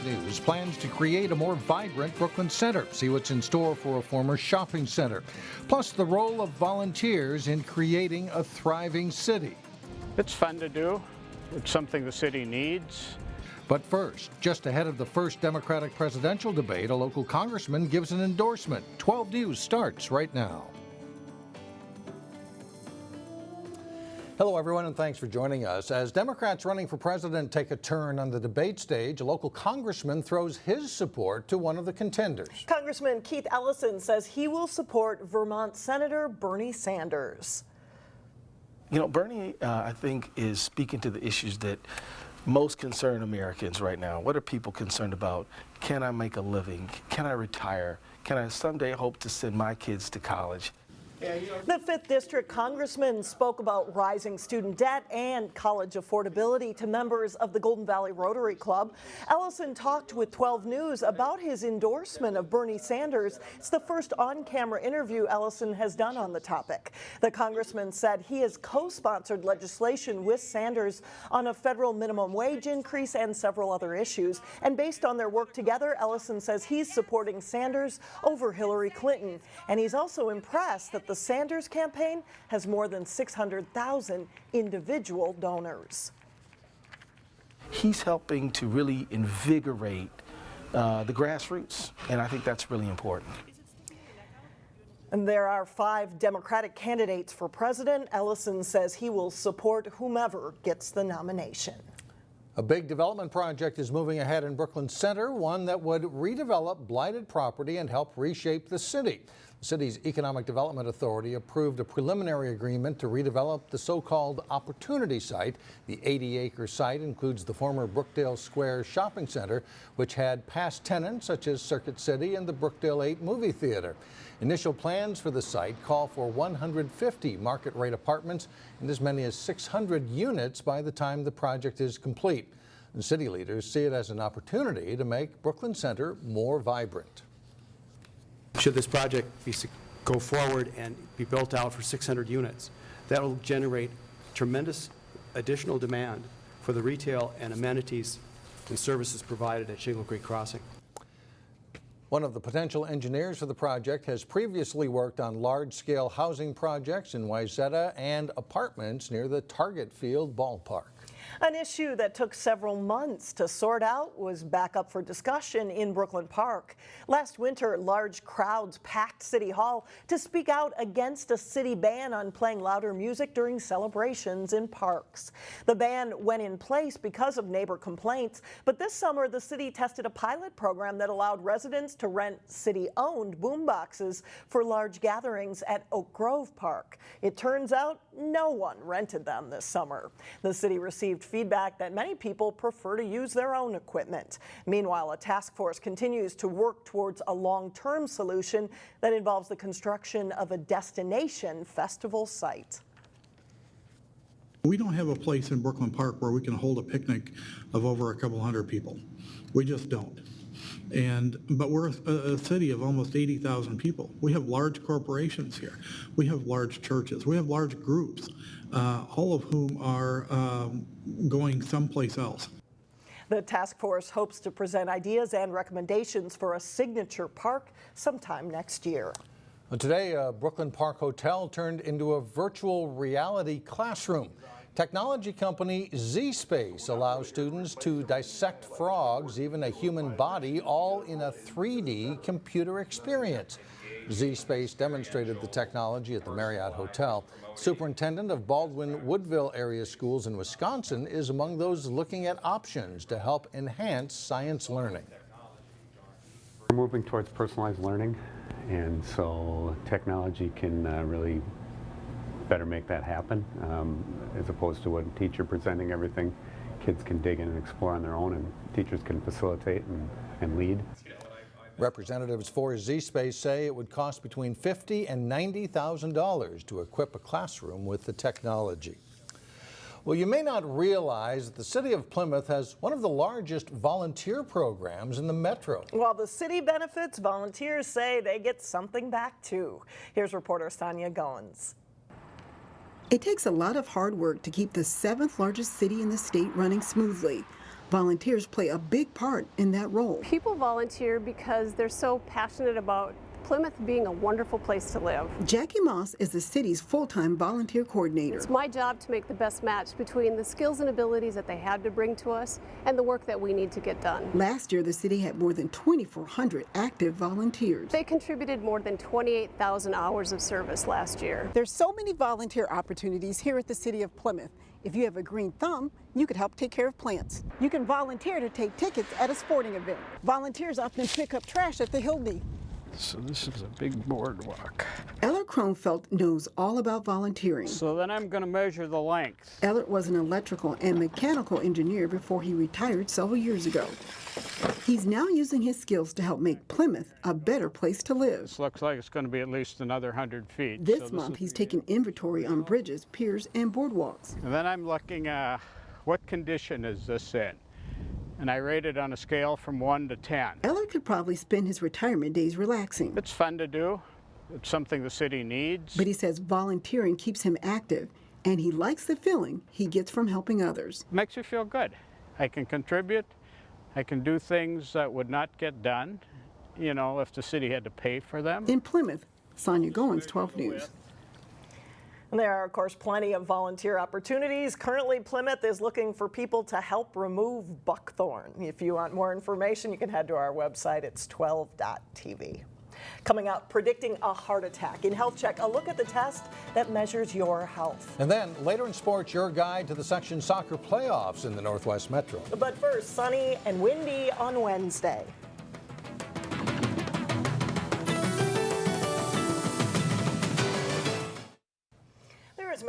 News plans to create a more vibrant Brooklyn Center. See what's in store for a former shopping center. Plus, the role of volunteers in creating a thriving city. It's fun to do. It's something the city needs. But first, just ahead of the first Democratic presidential debate, a local congressman gives an endorsement. 12 News starts right now. Hello, everyone, and thanks for joining us. As Democrats running for president take a turn on the debate stage, a local congressman throws his support to one of the contenders. Congressman Keith Ellison says he will support Vermont Senator Bernie Sanders. You know, Bernie, I think, is speaking to the issues that most concern Americans right now. What are people concerned about? Can I make a living? Can I retire? Can I someday hope to send my kids to college? The 5th District Congressman spoke about rising student debt and college affordability to members of the Golden Valley Rotary Club. Ellison talked with 12 News about his endorsement of Bernie Sanders. It's the first on-camera interview Ellison has done on the topic. The congressman said he has co-sponsored legislation with Sanders on a federal minimum wage increase and several other issues. And based on their work together, Ellison says he's supporting Sanders over Hillary Clinton. And he's also impressed that the Sanders campaign has more than 600,000 individual donors. He's helping to really invigorate the grassroots, and I think that's really important. And there are 5 Democratic candidates for president. Ellison says he will support whomever gets the nomination. A big development project is moving ahead in Brooklyn Center, one that would redevelop blighted property and help reshape the city. The city's Economic Development Authority approved a preliminary agreement to redevelop the so-called Opportunity Site. The 80-acre site includes the former Brookdale Square Shopping Center, which had past tenants such as Circuit City and the Brookdale 8 movie theater. Initial plans for the site call for 150 market-rate apartments and as many as 600 units by the time the project is complete. And city leaders see it as an opportunity to make Brooklyn Center more vibrant. Should this project go forward and be built out for 600 units, that will generate tremendous additional demand for the retail and amenities and services provided at Shingle Creek Crossing. One of the potential engineers for the project has previously worked on large-scale housing projects in Wayzata and apartments near the Target Field ballpark. An issue that took several months to sort out was back up for discussion in Brooklyn Park. Last winter, large crowds packed City Hall to speak out against a city ban on playing louder music during celebrations in parks. The ban went in place because of neighbor complaints, but this summer the city tested a pilot program that allowed residents to rent city-owned boomboxes for large gatherings at Oak Grove Park. It turns out no one rented them this summer. The city received feedback that many people prefer to use their own equipment. Meanwhile, a task force continues to work towards a long-term solution that involves the construction of a destination festival site. We don't have a place in Brooklyn Park where we can hold a picnic of over a couple hundred people. We just don't. But we're a city of almost 80,000 people. We have large corporations here. We have large churches. We have large groups, all of whom are going someplace else. The task force hopes to present ideas and recommendations for a signature park sometime next year. Today, a Brooklyn Park hotel turned into a virtual reality classroom. Technology company ZSpace allows students to dissect frogs, even a human body, all in a 3D computer experience. ZSpace demonstrated the technology at the Marriott Hotel. Superintendent of Baldwin-Woodville area schools in Wisconsin is among those looking at options to help enhance science learning. We're moving towards personalized learning, and so technology can really better make that happen, as opposed to one teacher presenting everything. Kids can dig in and explore on their own, and teachers can facilitate and lead. Representatives for ZSpace say it would cost between $50,000 and $90,000 to equip a classroom with the technology. Well, you may not realize that the city of Plymouth has one of the largest volunteer programs in the metro. While the city benefits, volunteers say they get something back too. Here's reporter Sonia Goins. It takes a lot of hard work to keep the 7th largest city in the state running smoothly. Volunteers play a big part in that role. People volunteer because they're so passionate about Plymouth being a wonderful place to live. Jackie Moss is the city's full-time volunteer coordinator. It's my job to make the best match between the skills and abilities that they have to bring to us and the work that we need to get done. Last year, the city had more than 2,400 active volunteers. They contributed more than 28,000 hours of service last year. There's so many volunteer opportunities here at the City of Plymouth. If you have a green thumb, you could help take care of plants. You can volunteer to take tickets at a sporting event. Volunteers often pick up trash at the Hillby. So this is a big boardwalk. Ellert Kronfeld knows all about volunteering. So then I'm going to measure the length. Ellert was an electrical and mechanical engineer before he retired several years ago. He's now using his skills to help make Plymouth a better place to live. This looks like it's going to be at least another 100 feet. This month, he's taking inventory on bridges, piers, and boardwalks. And then I'm looking at what condition is this in? And I rate it on a scale from 1 to 10. Ellert could probably spend his retirement days relaxing. It's fun to do. It's something the city needs. But he says volunteering keeps him active, and he likes the feeling he gets from helping others. It makes you feel good. I can contribute. I can do things that would not get done, you know, if the city had to pay for them. In Plymouth, Sonia Goins, 12 News. And there are, of course, plenty of volunteer opportunities. Currently, Plymouth is looking for people to help remove buckthorn. If you want more information, you can head to our website. It's 12.tv. Coming up, predicting a heart attack. In Health Check, a look at the test that measures your health. And then later in sports, your guide to the section soccer playoffs in the Northwest Metro. But first, sunny and windy on Wednesday. Is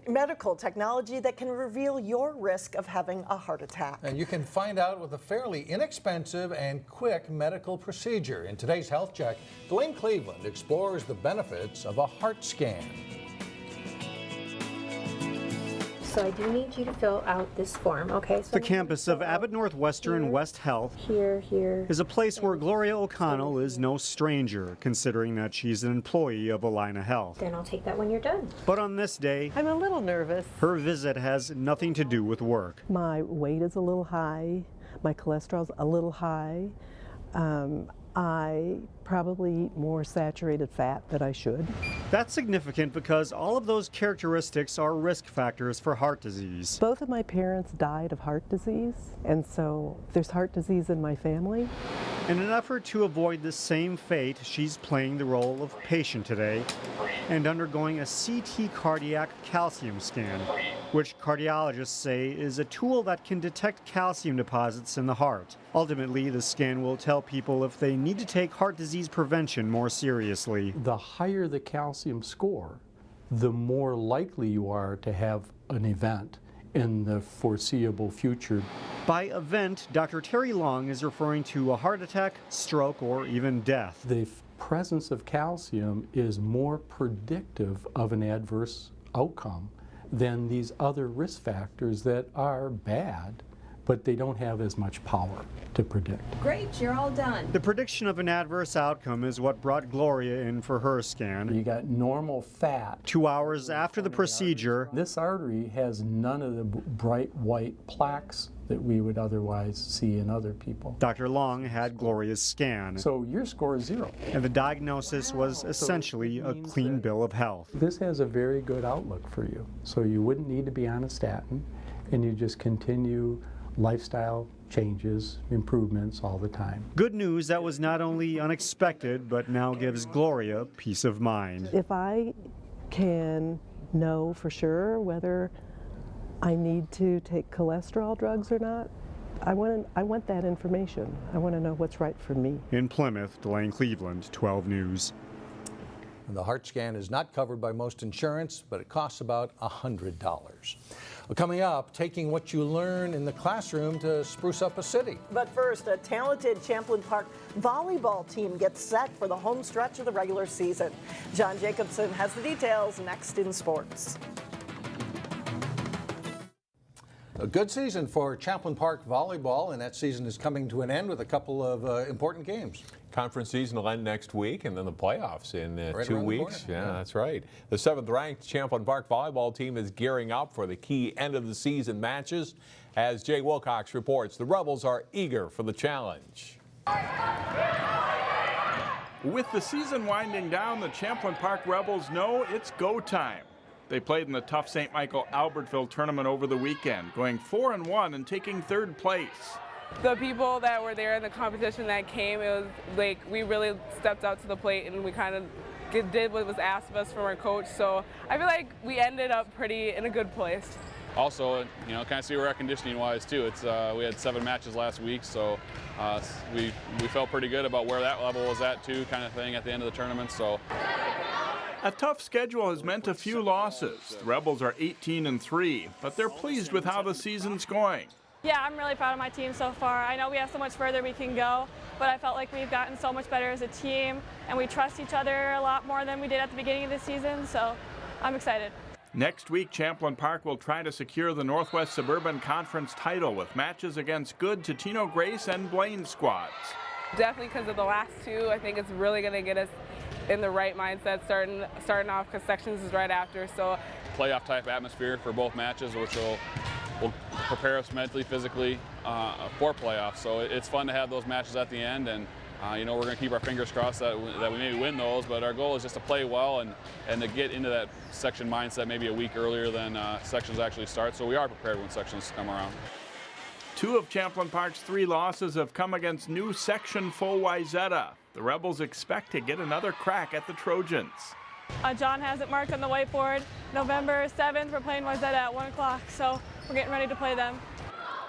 medical technology that can reveal your risk of having a heart attack. And you can find out with a fairly inexpensive and quick medical procedure. In today's Health Check, Dwayne Cleveland explores the benefits of a heart scan. So I do need you to fill out this form, okay? So the campus of Abbott Northwestern West Health is a place where Gloria O'Connell is no stranger, considering that she's an employee of Allina Health. Then I'll take that when you're done. But on this day, I'm a little nervous. Her visit has nothing to do with work. My weight is a little high. My cholesterol's a little high. I probably eat more saturated fat than I should. That's significant because all of those characteristics are risk factors for heart disease. Both of my parents died of heart disease, and so there's heart disease in my family. In an effort to avoid the same fate, she's playing the role of patient today and undergoing a CT cardiac calcium scan, which cardiologists say is a tool that can detect calcium deposits in the heart. Ultimately, the scan will tell people if they need to take heart disease prevention more seriously. The higher the calcium score, the more likely you are to have an event in the foreseeable future. By event, Dr. Terry Long is referring to a heart attack, stroke, or even death. The presence of calcium is more predictive of an adverse outcome than these other risk factors that are bad, but they don't have as much power to predict. Great, you're all done. The prediction of an adverse outcome is what brought Gloria in for her scan. You got normal fat. 2 hours after the procedure, this artery has none of the bright white plaques that we would otherwise see in other people. Dr. Long had Gloria's scan. So your score is 0. And the diagnosis was essentially a clean bill of health. This has a very good outlook for you. So you wouldn't need to be on a statin, and you just continue lifestyle changes, improvements all the time. Good news that was not only unexpected, but now gives Gloria peace of mind. If I can know for sure whether I need to take cholesterol drugs or not, I want that information. I want to know what's right for me. In Plymouth, Dwayne Cleveland, 12 News. And the heart scan is not covered by most insurance, but it costs about $100. Well, coming up, taking what you learn in the classroom to spruce up a city. But first, a talented Champlin Park volleyball team gets set for the home stretch of the regular season. John Jacobson has the details next in sports. A good season for Champlin Park volleyball, and that season is coming to an end with a couple of important games. Conference season will end next week, and then the playoffs in Right 2 around the weeks. corner. Yeah, that's right. The 7th-ranked Champlin Park volleyball team is gearing up for the key end-of-the-season matches. As Jay Wilcox reports, the Rebels are eager for the challenge. With the season winding down, the Champlin Park Rebels know it's go time. They played in the tough St. Michael Albertville tournament over the weekend, going 4-1 and taking 3rd place. The people that were there in the competition that came, it was like we really stepped up to the plate and we kind of did what was asked of us from our coach. So I feel like we ended up pretty in a good place. Also, you know, kind of see where our conditioning wise too. It's we had 7 matches last week, so we felt pretty good about where that level was at too, kind of thing at the end of the tournament. So. A tough schedule has meant a few losses. The Rebels are 18-3, but they're pleased with how the season's going. Yeah, I'm really proud of my team so far. I know we have so much further we can go, but I felt like we've gotten so much better as a team, and we trust each other a lot more than we did at the beginning of the season, so I'm excited. Next week, Champlin Park will try to secure the Northwest Suburban Conference title with matches against good Totino Grace and Blaine squads. Definitely because of the last 2, I think it's really going to get us in the right mindset starting off because sections is right after. So Playoff type atmosphere for both matches, which will prepare us mentally, physically for playoffs. So it's fun to have those matches at the end, and you know, we're going to keep our fingers crossed that we maybe win those, but our goal is just to play well and to get into that section mindset maybe a week earlier than sections actually start, so we are prepared when sections come around. 2 of Champlin Park's 3 losses have come against new section full Wayzata. The Rebels expect to get another crack at the Trojans. John has it marked on the whiteboard. November 7th, we're playing Wayzata at 1 o'clock, so we're getting ready to play them.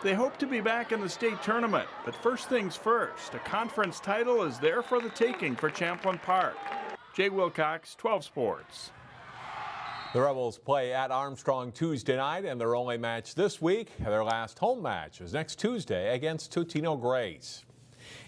They hope to be back in the state tournament, but first things first, a conference title is there for the taking for Champlin Park. Jay Wilcox, 12 Sports. The Rebels play at Armstrong Tuesday night, and their only match this week, their last home match, is next Tuesday against Totino Grace.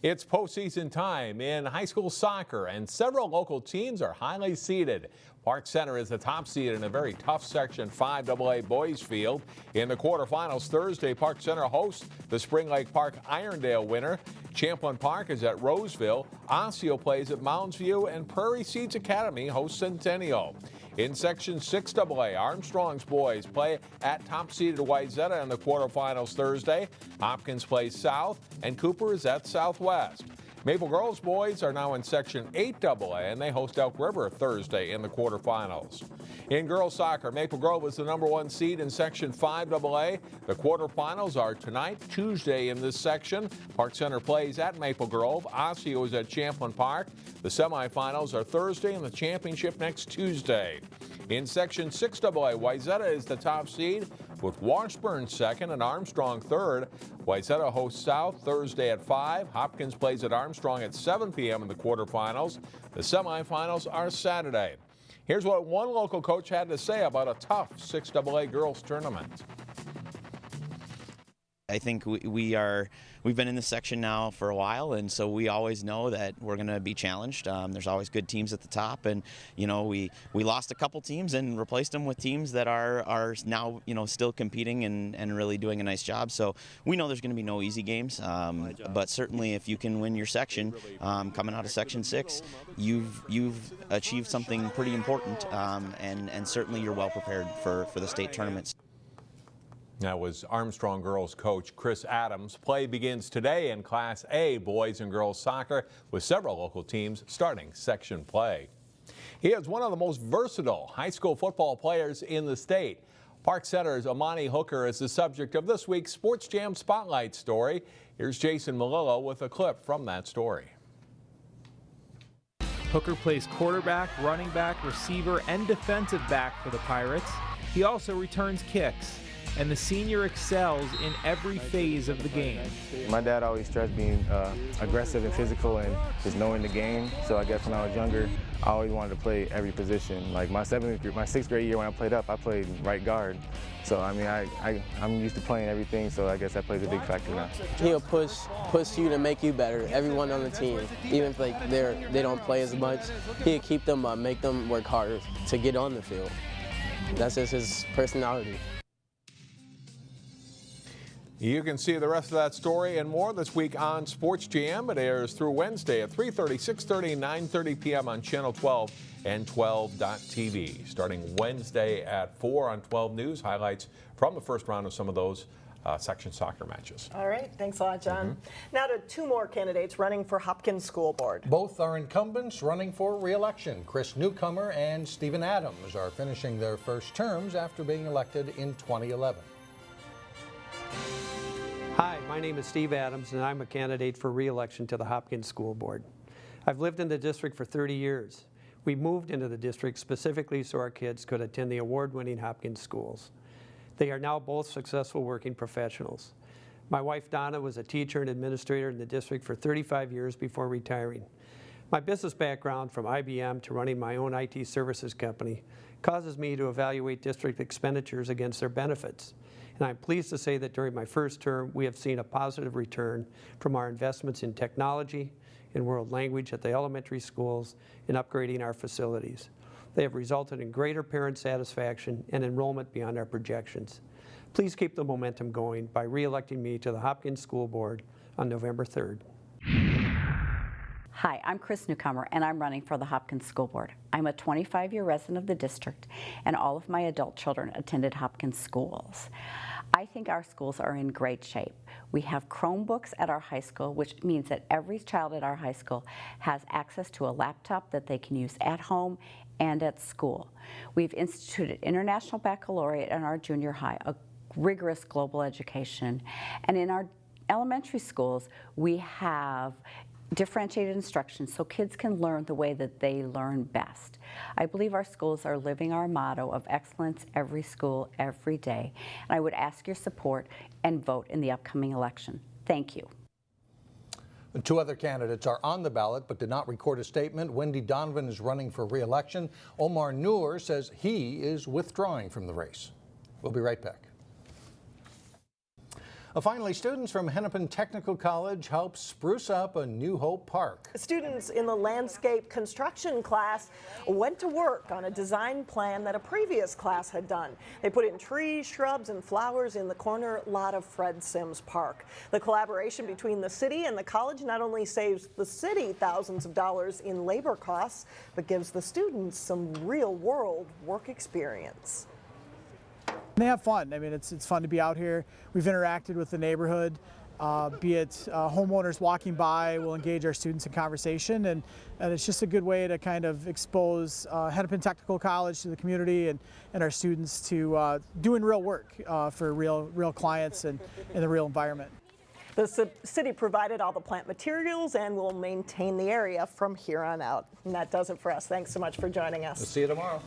It's postseason time in high school soccer, and several local teams are highly seeded. Park Center is the top seed in a very tough Section 5 AA boys field. In the quarterfinals Thursday, Park Center hosts the Spring Lake Park Irondale winner. Champlin Park is at Roseville. Osseo plays at Mounds View, and Prairie Seeds Academy hosts Centennial. In Section 6 AA, Armstrong's boys play at top-seeded Wayzata in the quarterfinals Thursday. Hopkins plays South, and Cooper is at Southwest. Maple Grove's boys are now in Section 8 AA, and they host Elk River Thursday in the quarterfinals. In girls soccer, Maple Grove is the #1 seed in Section 5 AA. The quarterfinals are tonight, Tuesday in this section. Park Center plays at Maple Grove. Osseo is at Champlin Park. The semifinals are Thursday and the championship next Tuesday. In Section 6 AA, Wayzata is the top seed with Washburn second and Armstrong third. Wayzata hosts South Thursday at 5. Hopkins plays at Armstrong at 7 p.m. in the quarterfinals. The semifinals are Saturday. Here's what one local coach had to say about a tough 6 AA girls tournament. I think we've been in this section now for a while, and so we always know that we're going to be challenged. There's always good teams at the top, and you know we lost a couple teams and replaced them with teams that are now still competing and really doing a nice job. So we know there's going to be no easy games, but certainly if you can win your section, coming out of Section 6, you've achieved something pretty important, and certainly you're well prepared for the state tournaments. That was Armstrong girls coach Chris Adams. Play begins today in Class A boys and girls soccer with several local teams starting section play. He is one of the most versatile high school football players in the state. Park Center's Amani Hooker is the subject of this week's Sports Jam Spotlight story. Here's Jason Malillo with a clip from that story. Hooker plays quarterback, running back, receiver, and defensive back for the Pirates. He also returns kicks, and the senior excels in every phase of the game. My dad always stressed being aggressive and physical and just knowing the game. So I guess when I was younger, I always wanted to play every position. Like my 6th grade year when I played up, I played right guard. So I mean, I'm used to playing everything, so I guess that plays a big factor now. He'll push you to make you better, everyone on the team. Even if they don't play as much, he'll keep them up, make them work harder to get on the field. That's just his personality. You can see the rest of that story and more this week on Sports Jam. It airs through Wednesday at 3:30, 6:30, 9:30 p.m. on Channel 12 and 12.tv. Starting Wednesday at 4 on 12 News, highlights from the first round of some of those section soccer matches. All right, thanks a lot, John. Now to two more candidates running for Hopkins School Board. Both are incumbents running for re-election. Chris Newcomer and Stephen Adams are finishing their first terms after being elected in 2011. Hi, my name is Steve Adams, and I'm a candidate for re-election to the Hopkins School Board. I've lived in the district for 30 years. We moved into the district specifically so our kids could attend the award-winning Hopkins schools. They are now both successful working professionals. My wife Donna was a teacher and administrator in the district for 35 years before retiring. My business background from IBM to running my own IT services company causes me to evaluate district expenditures against their benefits. And I'm pleased to say that during my first term, we have seen a positive return from our investments in technology, in world language at the elementary schools, and upgrading our facilities. They have resulted in greater parent satisfaction and enrollment beyond our projections. Please keep the momentum going by re-electing me to the Hopkins School Board on November 3rd. Hi, I'm Chris Newcomer, and I'm running for the Hopkins School Board. I'm a 25-year resident of the district, and all of my adult children attended Hopkins schools. I think our schools are in great shape. We have Chromebooks at our high school, which means that every child at our high school has access to a laptop that they can use at home and at school. We've instituted International Baccalaureate in our junior high, a rigorous global education. And in our elementary schools, we have differentiated instruction so kids can learn the way that they learn best. I believe our schools are living our motto of excellence every school, every day. And I would ask your support and vote in the upcoming election. Thank you. Two other candidates are on the ballot but did not record a statement. Wendy Donovan is running for re-election. Omar Noor says he is withdrawing from the race. We'll be right back. Finally, students from Hennepin Technical College helped spruce up a New Hope Park. Students in the landscape construction class went to work on a design plan that a previous class had done. They put in trees, shrubs, and flowers in the corner lot of Fred Sims Park. The collaboration between the city and the college not only saves the city thousands of dollars in labor costs, but gives the students some real-world work experience. They have fun. I mean, it's fun to be out here. We've interacted with the neighborhood, be it homeowners walking by. We'll engage our students in conversation, and it's just a good way to kind of expose Hennepin Technical College to the community and our students to doing real work for real clients and in the real environment. The city provided all the plant materials and will maintain the area from here on out. And that does it for us. Thanks so much for joining us. We'll see you tomorrow.